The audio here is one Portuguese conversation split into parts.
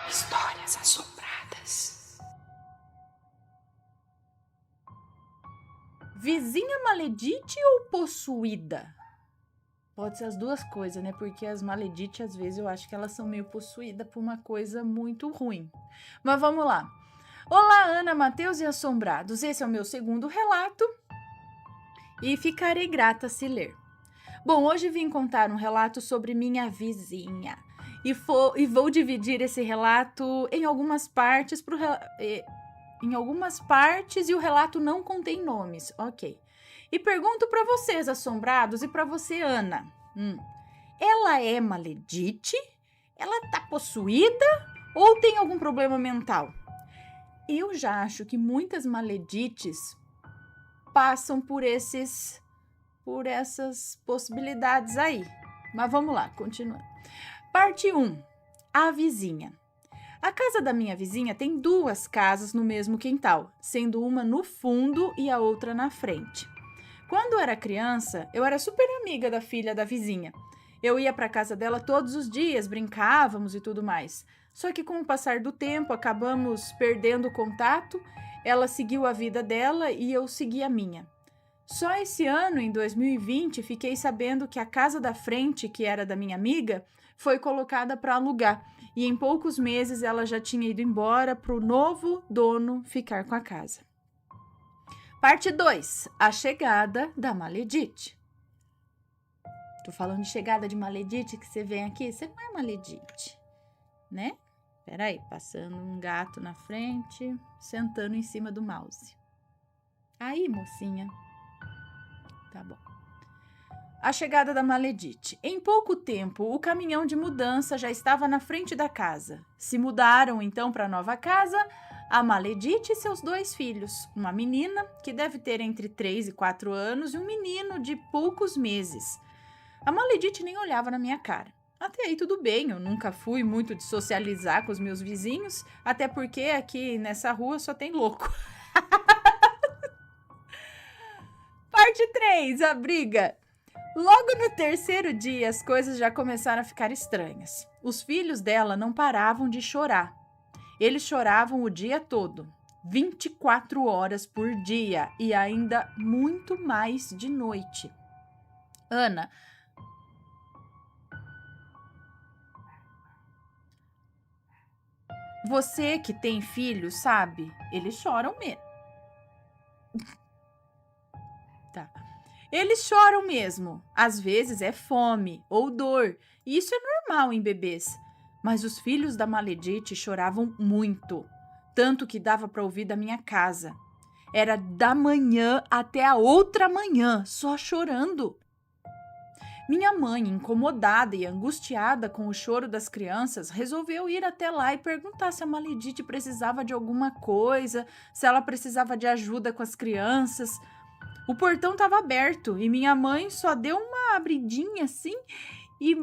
Histórias assombradas. Vizinha maledite ou possuída? Pode ser as duas coisas, né? Porque as maledites, às vezes, eu acho que elas são meio possuídas por uma coisa muito ruim. Mas vamos lá. Olá, Ana, Matheus e assombrados. Esse é o meu segundo relato e ficarei grata se ler. Bom, hoje vim contar um relato sobre minha vizinha. E vou dividir esse relato em algumas partes e o relato não contém nomes, ok. E pergunto para vocês, assombrados, e para você, Ana. Ela é maledite? Ela tá possuída? Ou tem algum problema mental? Eu já acho que muitas maledites passam por essas possibilidades aí. Mas vamos lá, continuando. Parte 1. A vizinha. A casa da minha vizinha tem duas casas no mesmo quintal, sendo uma no fundo e a outra na frente. Quando era criança, eu era super amiga da filha da vizinha. Eu ia para a casa dela todos os dias, brincávamos e tudo mais. Só que com o passar do tempo, acabamos perdendo o contato. Ela seguiu a vida dela e eu segui a minha. Só esse ano, em 2020, fiquei sabendo que a casa da frente, que era da minha amiga, foi colocada para alugar. E em poucos meses ela já tinha ido embora para o novo dono ficar com a casa. Parte 2. A chegada da maledite. Tô falando de chegada de maledite, que você vem aqui, você não é maledite, né? Peraí, passando um gato na frente, sentando em cima do mouse. Aí, mocinha. Tá bom. A chegada da maledite. Em pouco tempo, o caminhão de mudança já estava na frente da casa. Se mudaram então para a nova casa a maledite e seus 2 filhos, uma menina que deve ter entre 3 e 4 anos e um menino de poucos meses. A maledite nem olhava na minha cara. Até aí tudo bem, eu nunca fui muito de socializar com os meus vizinhos, até porque aqui nessa rua só tem louco. Parte 3, a briga. Logo no terceiro dia, as coisas já começaram a ficar estranhas. Os filhos dela não paravam de chorar. Eles choravam o dia todo, 24 horas por dia e ainda muito mais de noite. Ana, você que tem filhos, sabe? Eles choram mesmo. Tá. Eles choram mesmo. Às vezes é fome ou dor. E isso é normal em bebês. Mas os filhos da maledite choravam muito. Tanto que dava para ouvir da minha casa. Era da manhã até a outra manhã, só chorando. Minha mãe, incomodada e angustiada com o choro das crianças, resolveu ir até lá e perguntar se a maledite precisava de alguma coisa, se ela precisava de ajuda com as crianças. O portão estava aberto e minha mãe só deu uma abridinha assim e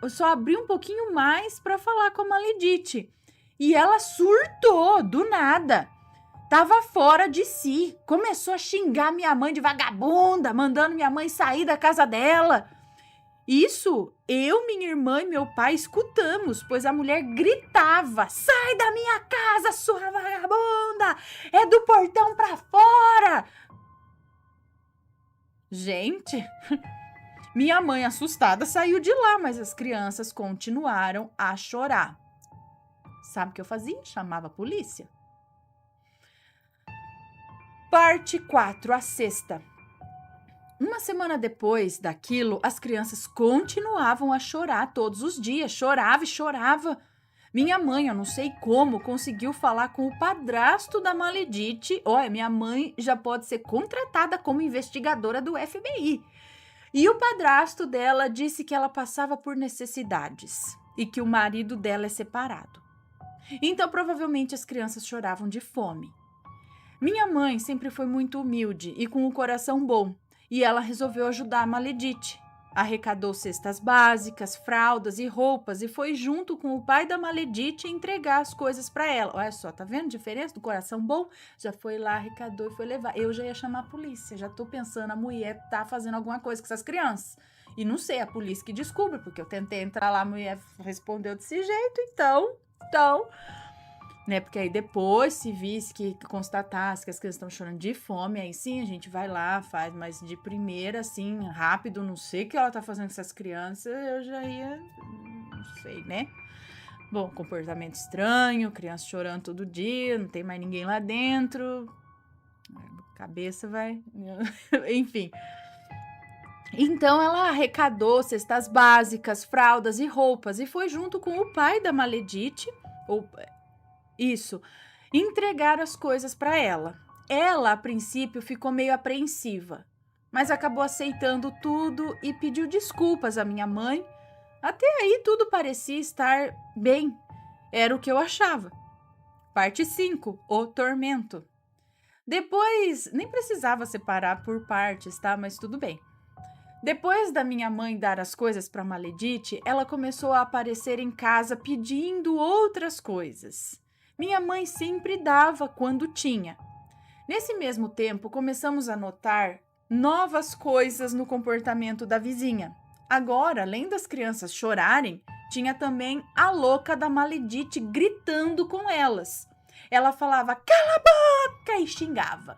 só abriu um pouquinho mais para falar com a maledite. E ela surtou do nada. Tava fora de si. Começou a xingar minha mãe de vagabunda, mandando minha mãe sair da casa dela. Isso eu, minha irmã e meu pai escutamos, pois a mulher gritava: "Sai da minha casa, sua vagabunda! É do portão para fora!" Gente, minha mãe assustada saiu de lá, mas as crianças continuaram a chorar. Sabe o que eu fazia? Chamava a polícia. Parte 4, a sexta. Uma semana depois daquilo, as crianças continuavam a chorar todos os dias. Chorava e chorava. Minha mãe, eu não sei como, conseguiu falar com o padrasto da maledite. Olha, minha mãe já pode ser contratada como investigadora do FBI. E o padrasto dela disse que ela passava por necessidades e que o marido dela é separado. Então, provavelmente, as crianças choravam de fome. Minha mãe sempre foi muito humilde e com o coração bom, e ela resolveu ajudar a maledite. Arrecadou cestas básicas, fraldas e roupas e foi junto com o pai da maledite entregar as coisas para ela. Olha só, tá vendo a diferença do coração bom? Já foi lá, arrecadou e foi levar. Eu já ia chamar a polícia, já tô pensando, a mulher tá fazendo alguma coisa com essas crianças. E não sei, a polícia que descobre, porque eu tentei entrar lá, a mulher respondeu desse jeito, então Então, né, porque aí depois se visse que constatasse que as crianças estão chorando de fome, aí sim a gente vai lá, faz, mas de primeira, assim, rápido, não sei o que ela tá fazendo com essas crianças, eu já ia, não sei, né? Bom, comportamento estranho, criança chorando todo dia, não tem mais ninguém lá dentro, cabeça vai, enfim. Então ela arrecadou cestas básicas, fraldas e roupas e foi junto com o pai da Maledite, ou isso, entregar as coisas para ela. Ela, a princípio, ficou meio apreensiva, mas acabou aceitando tudo e pediu desculpas à minha mãe. Até aí tudo parecia estar bem, era o que eu achava. Parte 5, o tormento. Depois, nem precisava separar por partes, tá? Mas tudo bem. Depois da minha mãe dar as coisas para Maledite, ela começou a aparecer em casa pedindo outras coisas. Minha mãe sempre dava quando tinha. Nesse mesmo tempo, começamos a notar novas coisas no comportamento da vizinha. Agora, além das crianças chorarem, tinha também a louca da Maledite gritando com elas. Ela falava, cala a boca, e xingava.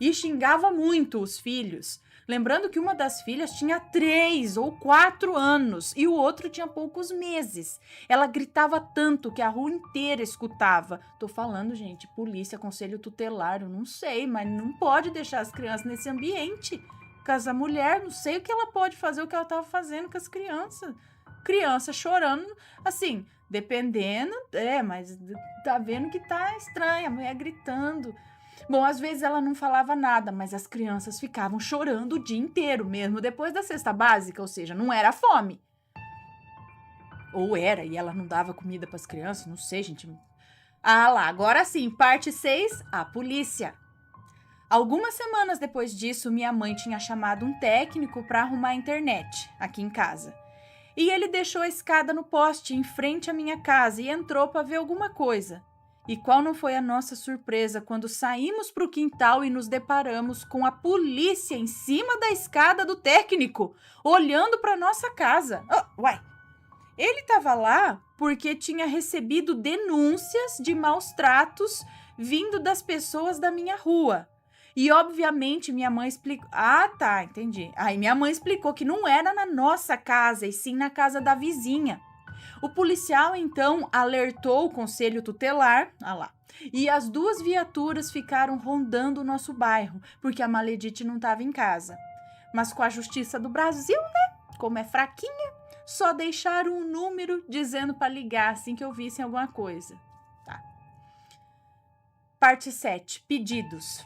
E xingava muito os filhos. Lembrando que uma das filhas tinha 3 ou 4 anos e o outro tinha poucos meses. Ela gritava tanto que a rua inteira escutava. Tô falando, gente, polícia, conselho tutelar, eu não sei, mas não pode deixar as crianças nesse ambiente. Casa a mulher, não sei o que ela pode fazer, o que ela tava fazendo com as crianças. Criança chorando, assim, dependendo, mas tá vendo que tá estranha, a mulher gritando. Bom, às vezes ela não falava nada, mas as crianças ficavam chorando o dia inteiro, mesmo depois da cesta básica, ou seja, não era fome. Ou era, e ela não dava comida para as crianças, não sei, gente. Ah lá, agora sim, parte 6, a polícia. Algumas semanas depois disso, minha mãe tinha chamado um técnico para arrumar a internet aqui em casa. E ele deixou a escada no poste em frente à minha casa e entrou para ver alguma coisa. E qual não foi a nossa surpresa quando saímos para o quintal e nos deparamos com a polícia em cima da escada do técnico, olhando para nossa casa. Ele estava lá porque tinha recebido denúncias de maus tratos vindo das pessoas da minha rua. E, obviamente, minha mãe explicou... Ah, tá, entendi. Aí minha mãe explicou que não era na nossa casa, e sim na casa da vizinha. O policial, então, alertou o conselho tutelar, e as 2 viaturas ficaram rondando o nosso bairro, porque a Maledite não estava em casa. Mas com a Justiça do Brasil, né, como é fraquinha, só deixaram um número dizendo para ligar assim que eu vissem alguma coisa. Tá. Parte 7, pedidos.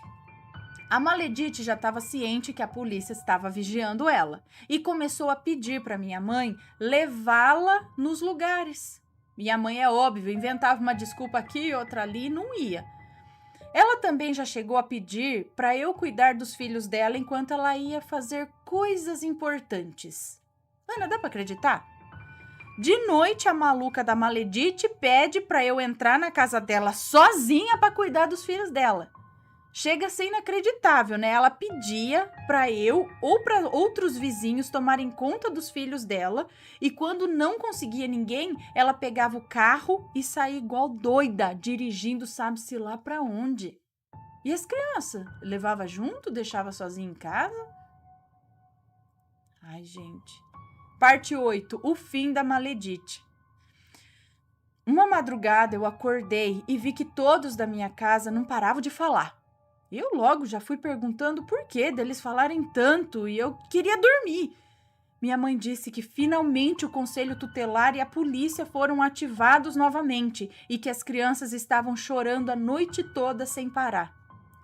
A Maledite já estava ciente que a polícia estava vigiando ela e começou a pedir para minha mãe levá-la nos lugares. Minha mãe, é óbvio, inventava uma desculpa aqui e outra ali e não ia. Ela também já chegou a pedir para eu cuidar dos filhos dela enquanto ela ia fazer coisas importantes. Ana, dá para acreditar? De noite, a maluca da Maledite pede para eu entrar na casa dela sozinha para cuidar dos filhos dela. Chega a ser inacreditável, né? Ela pedia para eu ou para outros vizinhos tomarem conta dos filhos dela e quando não conseguia ninguém, ela pegava o carro e saía igual doida, dirigindo sabe-se lá para onde. E as crianças? Levava junto? Deixava sozinha em casa? Ai, gente. Parte 8. O fim da Maledite. Uma madrugada eu acordei e vi que todos da minha casa não paravam de falar. Eu logo já fui perguntando por que deles falarem tanto e eu queria dormir. Minha mãe disse que finalmente o conselho tutelar e a polícia foram ativados novamente e que as crianças estavam chorando a noite toda sem parar.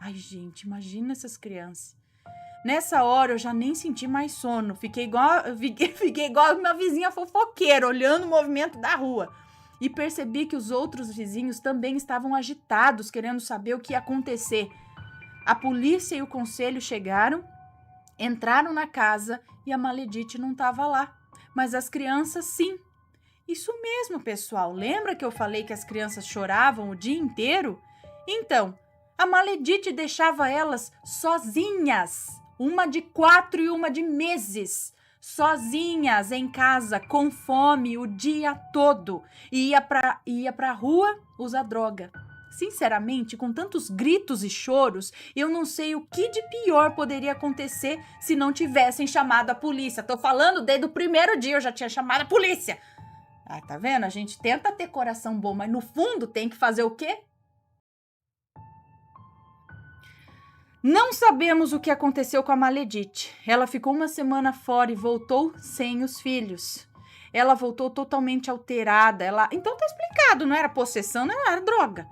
Ai, gente, imagina essas crianças. Nessa hora eu já nem senti mais sono, fiquei igual uma vizinha fofoqueira, olhando o movimento da rua. E percebi que os outros vizinhos também estavam agitados, querendo saber o que ia acontecer. A polícia e o conselho chegaram, entraram na casa e a Maledite não estava lá, mas as crianças sim. Isso mesmo, pessoal. Lembra que eu falei que as crianças choravam o dia inteiro? Então, a Maledite deixava elas sozinhas, uma de 4 e uma de meses, sozinhas em casa, com fome o dia todo, e ia pra rua usar droga. Sinceramente, com tantos gritos e choros, eu não sei o que de pior poderia acontecer se não tivessem chamado a polícia. Tô falando desde o primeiro dia eu já tinha chamado a polícia. Ah, tá vendo? A gente tenta ter coração bom, mas no fundo tem que fazer o quê? Não sabemos o que aconteceu com a Maledite. Ela ficou uma semana fora e voltou sem os filhos. Ela voltou totalmente alterada. Então tá explicado, não era possessão, não era droga.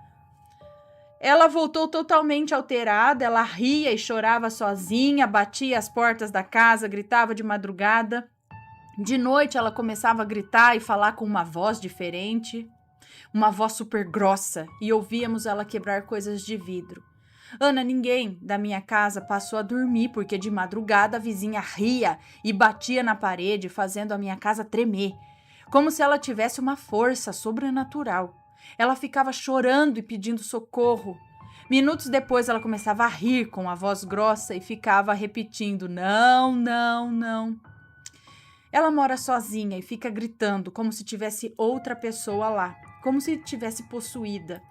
Ela voltou totalmente alterada, ela ria e chorava sozinha, batia as portas da casa, gritava de madrugada. De noite ela começava a gritar e falar com uma voz diferente, uma voz super grossa, e ouvíamos ela quebrar coisas de vidro. Ana, ninguém da minha casa passou a dormir porque de madrugada a vizinha ria e batia na parede, fazendo a minha casa tremer, como se ela tivesse uma força sobrenatural. Ela ficava chorando e pedindo socorro. Minutos depois ela começava a rir com a voz grossa e ficava repetindo: não, não, não. Ela mora sozinha e fica gritando como se tivesse outra pessoa lá, como se tivesse possuída.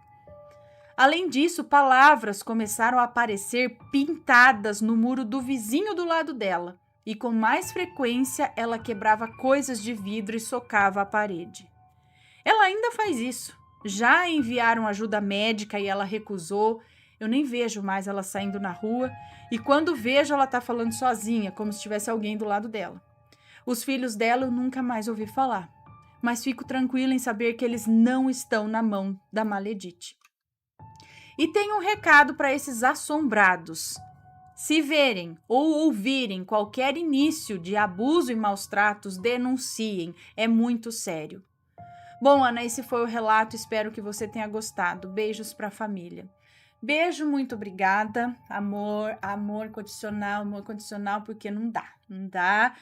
Além disso, palavras começaram a aparecer pintadas no muro do vizinho do lado dela, e com mais frequência ela quebrava coisas de vidro e socava a parede. Ela ainda faz isso. Já enviaram ajuda médica e ela recusou. Eu nem vejo mais ela saindo na rua, e quando vejo ela tá falando sozinha, como se tivesse alguém do lado dela. Os filhos dela eu nunca mais ouvi falar, mas fico tranquila em saber que eles não estão na mão da Maledite. E tenho um recado para esses assombrados. Se verem ou ouvirem qualquer início de abuso e maus tratos, denunciem. É muito sério. Bom, Ana, esse foi o relato. Espero que você tenha gostado. Beijos para a família. Beijo, muito obrigada. Amor condicional, porque não dá.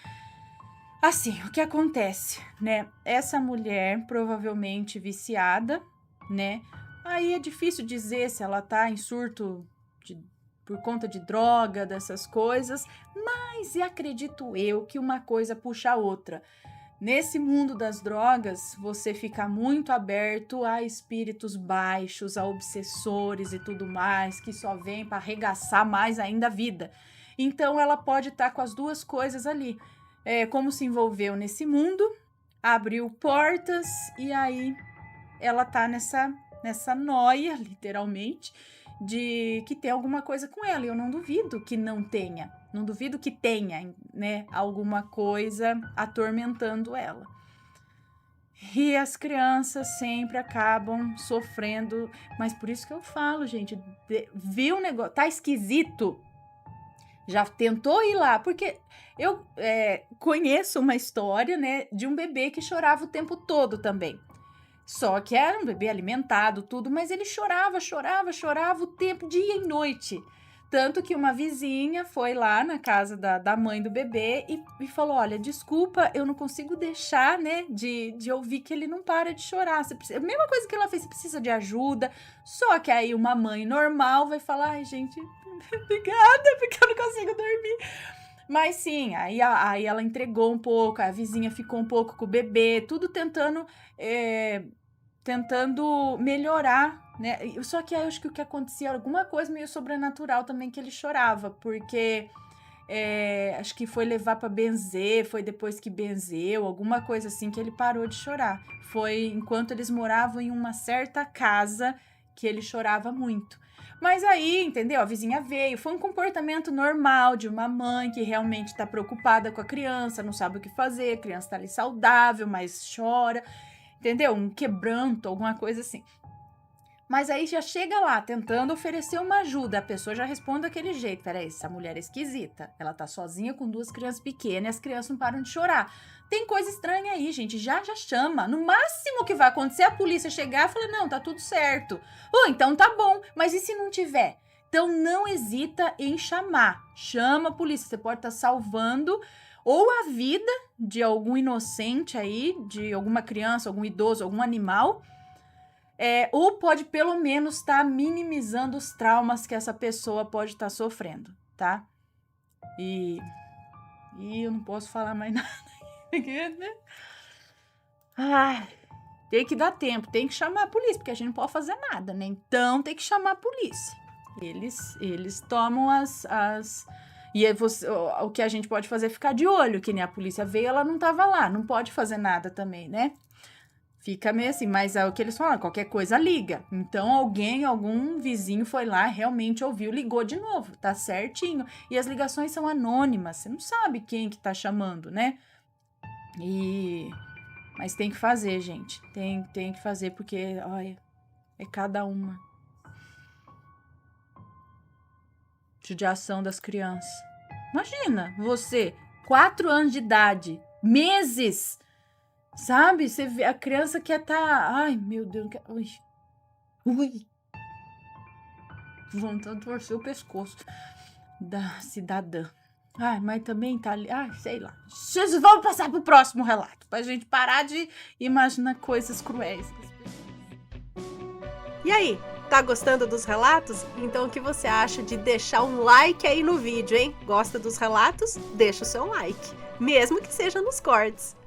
Assim, o que acontece, né? Essa mulher provavelmente viciada, né? Aí é difícil dizer se ela tá em surto por conta de droga, dessas coisas, mas acredito eu que uma coisa puxa a outra. Nesse mundo das drogas, você fica muito aberto a espíritos baixos, a obsessores e tudo mais, que só vêm para arregaçar mais ainda a vida. Então ela pode estar com as duas coisas ali. Como se envolveu nesse mundo, abriu portas e aí ela tá nessa noia, literalmente, de que tem alguma coisa com ela. E eu não duvido que não tenha. Não duvido que tenha, né, alguma coisa atormentando ela. E as crianças sempre acabam sofrendo. Mas por isso que eu falo, gente, viu o negócio, tá esquisito. Já tentou ir lá, porque eu conheço uma história, né, de um bebê que chorava o tempo todo também. Só que era um bebê alimentado, tudo, mas ele chorava o tempo, dia e noite. Tanto que uma vizinha foi lá na casa da mãe do bebê e falou: olha, desculpa, eu não consigo deixar, né, de ouvir que ele não para de chorar. A mesma coisa que ela fez, você precisa de ajuda. Só que aí uma mãe normal vai falar: ai, gente, obrigada, porque eu não consigo dormir. Mas sim, aí ela entregou um pouco, a vizinha ficou um pouco com o bebê, tudo tentando melhorar, né? Só que aí eu acho que o que acontecia, alguma coisa meio sobrenatural também, que ele chorava, porque acho que foi levar para benzer, foi depois que benzeu, alguma coisa assim, que ele parou de chorar. Foi enquanto eles moravam em uma certa casa que ele chorava muito. Mas aí, entendeu? A vizinha veio, foi um comportamento normal de uma mãe que realmente tá preocupada com a criança, não sabe o que fazer, a criança tá ali saudável, mas chora, entendeu? Um quebranto, alguma coisa assim. Mas aí já chega lá, tentando oferecer uma ajuda, a pessoa já responde daquele jeito: peraí, essa mulher é esquisita, ela tá sozinha com 2 crianças pequenas e as crianças não param de chorar. Tem coisa estranha aí, gente, já chama. No máximo que vai acontecer, a polícia chegar e falar: não, tá tudo certo. Então tá bom, mas e se não tiver? Então não hesita em chamar, chama a polícia, você pode estar salvando ou a vida de algum inocente aí, de alguma criança, algum idoso, algum animal, ou pode pelo menos estar minimizando os traumas que essa pessoa pode estar sofrendo, tá? E E eu não posso falar mais nada. Ai, tem que dar tempo, tem que chamar a polícia, porque a gente não pode fazer nada, né? Então tem que chamar a polícia. Eles tomam E aí o que a gente pode fazer é ficar de olho, que nem a polícia veio, ela não tava lá, não pode fazer nada também, né? Fica meio assim, mas é o que eles falam, qualquer coisa liga. Então algum vizinho foi lá, realmente ouviu, ligou de novo, tá certinho. E as ligações são anônimas, você não sabe quem que tá chamando, né? Mas tem que fazer, gente, tem que fazer, porque, olha, é cada uma. Judiação das crianças. Imagina, você, 4 anos de idade, meses... Sabe? Você vê, a criança quer estar... Ai, meu Deus. Ui. Vontade de torcer o pescoço da cidadã. Ai, mas também tá ali... Ai, sei lá. Vamos passar pro próximo relato. Pra gente parar de imaginar coisas cruéis. E aí? Tá gostando dos relatos? Então o que você acha de deixar um like aí no vídeo, hein? Gosta dos relatos? Deixa o seu like. Mesmo que seja nos cortes.